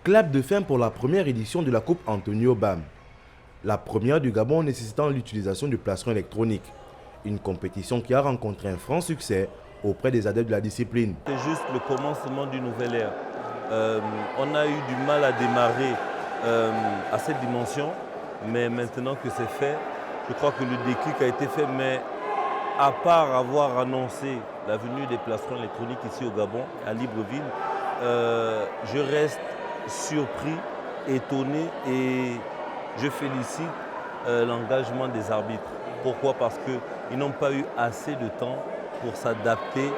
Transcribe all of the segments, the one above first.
Clap de fin pour la première édition de la Coupe Antonio Bam. La première du Gabon nécessitant l'utilisation du plastron électronique. Une compétition qui a rencontré un franc succès auprès des adeptes de la discipline. C'est juste le commencement d'une nouvelle ère. On a eu du mal à démarrer à cette dimension, mais maintenant que c'est fait, je crois que le déclic a été fait. Mais à part avoir annoncé la venue des plastrons électroniques ici au Gabon, à Libreville, je reste surpris, étonné et je félicite l'engagement des arbitres. Pourquoi? Parce qu'ils n'ont pas eu assez de temps pour s'adapter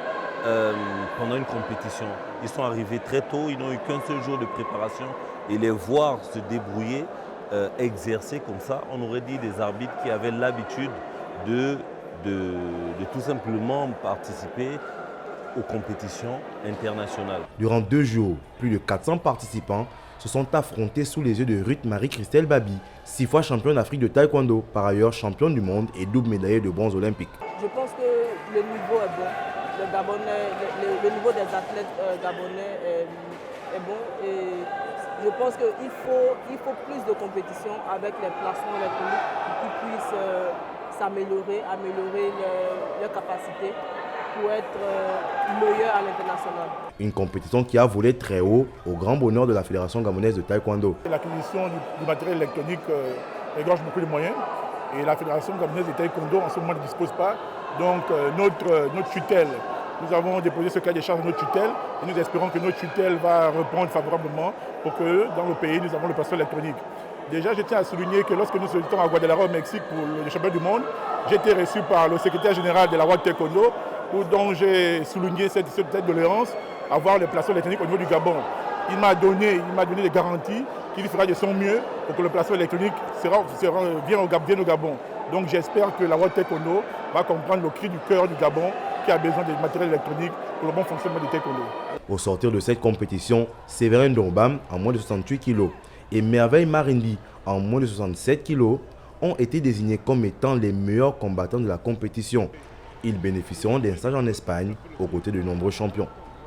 pendant une compétition. Ils sont arrivés très tôt, ils n'ont eu qu'un seul jour de préparation et les voir se débrouiller, exercer comme ça, on aurait dit des arbitres qui avaient l'habitude de tout simplement participer aux compétitions internationales. Durant 2 jours, plus de 400 participants se sont affrontés sous les yeux de Ruth Marie-Christelle Babi, 6 fois championne d'Afrique de taekwondo, par ailleurs championne du monde et double médaillée de bronze olympique. Je pense que le niveau est bon. Le niveau des athlètes gabonais est bon et je pense qu'il faut plus de compétition avec les plastrons électroniques qui puissent s'améliorer, améliorer leurs capacités pour être meilleurs à l'international. Une compétition qui a volé très haut au grand bonheur de la Fédération gabonaise de taekwondo. L'acquisition du matériel électronique égorge beaucoup de moyens et la Fédération gabonaise de taekwondo en ce moment ne dispose pas. Donc notre tutelle, nous avons déposé ce cas des charges de notre tutelle et nous espérons que notre tutelle va répondre favorablement pour que dans le pays nous avons le plastron électronique. Déjà, je tiens à souligner que lorsque nous étions à Guadalajara au Mexique pour le championnat du monde, j'ai été reçu par le secrétaire général de la World Taekwondo, dont j'ai souligné cette doléance à voir les plastrons électroniques au niveau du Gabon. Il m'a donné des garanties qu'il fera de son mieux pour que le plastron électronique vienne au Gabon. Donc j'espère que la World Taekwondo va comprendre le cri du cœur du Gabon qui a besoin de matériel électronique pour le bon fonctionnement du taekwondo. Au sortir de cette compétition, Séverin Dombam en moins de 68 kg et Merveille Marindi en moins de 67 kg ont été désignés comme étant les meilleurs combattants de la compétition. Ils bénéficieront d'un stage en Espagne aux côtés de nombreux champions.